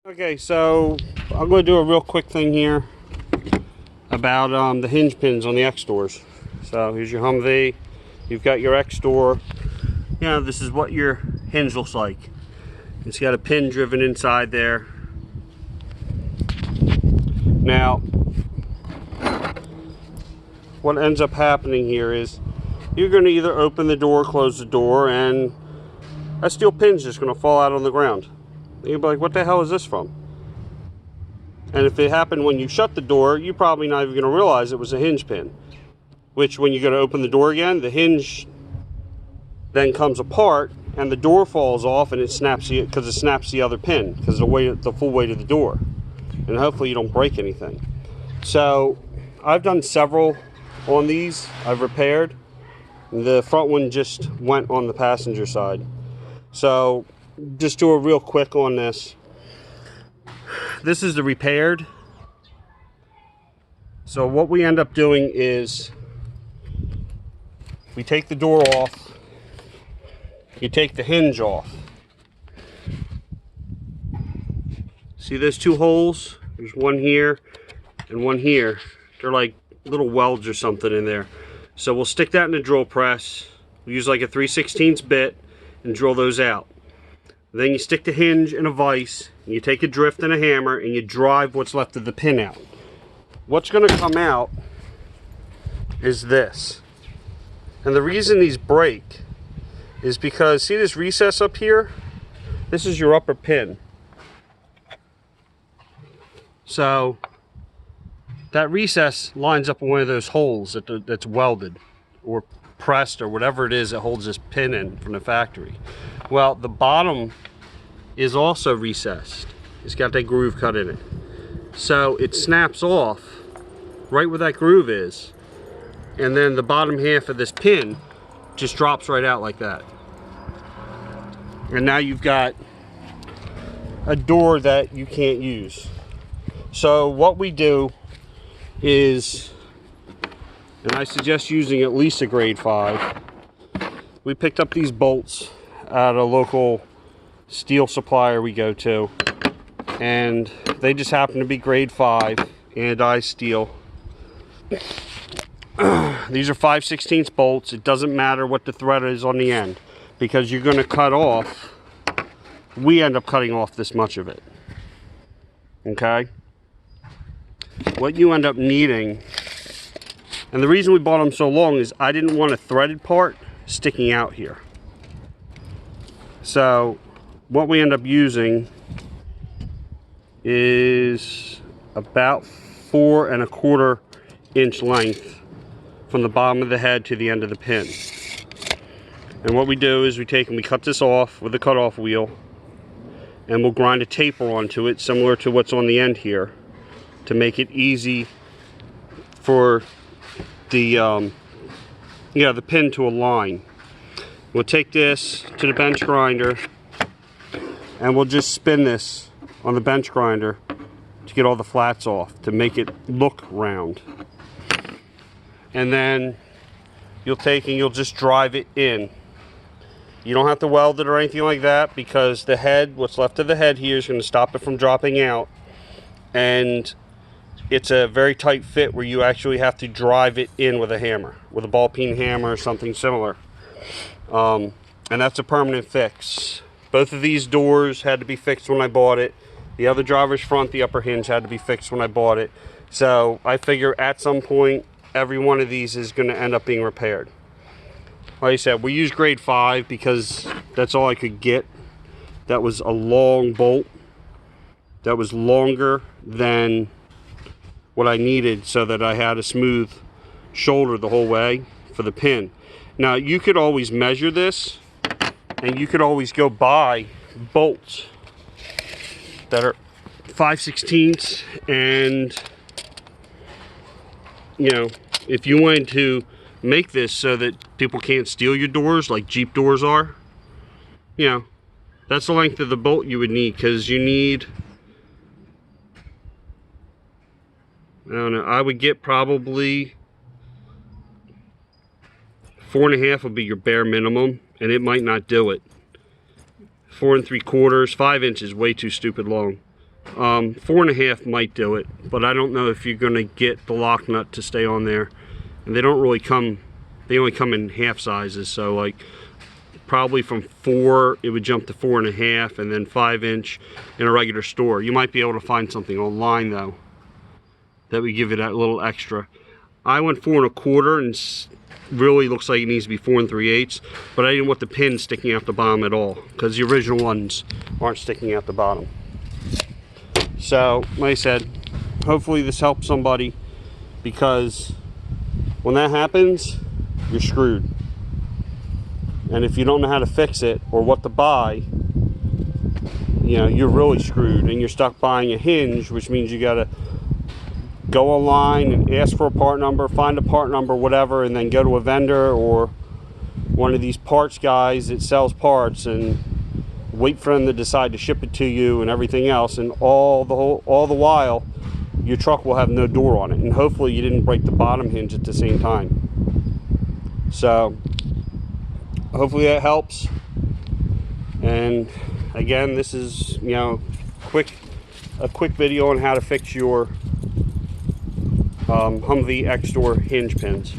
Okay, so I'm going to do a real quick thing here about the hinge pins on the X doors. So here's your Humvee. You've got your X door. You know, this is what your hinge looks like. It's got a pin driven inside there. Now, what ends up happening here is you're going to either open the door, close the door, and that steel pin's just going to fall out on the ground. You'll be like, what the hell is this from? And if it happened when you shut the door, you're probably not even going to realize it was a hinge pin. Which, when you go to open the door again, the hinge then comes apart and the door falls off, and it snaps because it snaps the other pin because the full weight of the door. And hopefully you don't break anything. So I've done several on these. I've repaired. The front one just went on the passenger side. So just do a real quick on this. This is the repaired. So what we end up doing is we take the door off. You take the hinge off. See those two holes? There's one here and one here. They're like little welds or something in there. So we'll stick that in a drill press. We'll use like a 3/16 bit and drill those out. Then you stick the hinge in a vise, and you take a drift and a hammer, and you drive what's left of the pin out. What's going to come out is this. And the reason these break is because, see this recess up here? This is your upper pin. So that recess lines up in one of those holes that's welded or pressed or whatever it is that holds this pin in from the factory. Well, the bottom is also recessed. It's got that groove cut in it. So it snaps off right where that groove is, and then the bottom half of this pin just drops right out like that. And now you've got a door that you can't use. So what we do is, and I suggest using at least a grade 5, we picked up these bolts at a local steel supplier we go to, and they just happen to be grade 5 anodized steel. These are 5/16 bolts. It doesn't matter what the thread is on the end, because you're going to cut off, we end up cutting off this much of it. Okay? What you end up needing, and the reason we bought them so long is I didn't want a threaded part sticking out here. So what we end up using is about 4 1/4 inch length from the bottom of the head to the end of the pin. And what we do is we take and we cut this off with a cutoff wheel, and we'll grind a taper onto it similar to what's on the end here to make it easy for the the pin to align. We'll take this to the bench grinder, and we'll just spin this on the bench grinder to get all the flats off, to make it look round. And then you'll take and you'll just drive it in. You don't have to weld it or anything like that, because the head, what's left of the head here, is going to stop it from dropping out. And it's a very tight fit where you actually have to drive it in with a hammer, with a ball peen hammer or something similar. And that's a permanent fix. Both of these doors had to be fixed when I bought it. The other driver's front, the upper hinge, had to be fixed when I bought it. So I figure at some point every one of these is going to end up being repaired. Like I said, we use grade 5 because that's all I could get. That was a long bolt. That was longer than what I needed, so that I had a smooth shoulder the whole way for the pin. Now you could always measure this, and you could always go buy bolts that are 5/16, and you know, if you wanted to make this so that people can't steal your doors like Jeep doors are, you know, that's the length of the bolt you would need, because you need, I don't know, I would get probably 4 1/2 would be your bare minimum, and it might not do it. 4 3/4, 5 inches, way too stupid long. 4.5 might do it, but I don't know if you're going to get the lock nut to stay on there. And they don't really come, they only come in half sizes, so like probably from 4 it would jump to 4.5, and then 5-inch in a regular store. You might be able to find something online though that would give you that little extra. I went 4.25, and really looks like it needs to be 4 3/8, but I didn't want the pin sticking out the bottom at all, because the original ones aren't sticking out the bottom. So like I said, hopefully this helps somebody, because when that happens, you're screwed. And if you don't know how to fix it or what to buy, you know, you're really screwed, and you're stuck buying a hinge, which means you gotta go online and ask for a part number, find a part number, whatever, and then go to a vendor or one of these parts guys that sells parts and wait for them to decide to ship it to you and everything else, and all the while your truck will have no door on it, and hopefully you didn't break the bottom hinge at the same time. So hopefully that helps. And again, this is, you know, a quick video on how to fix your Humvee X-Door hinge pins.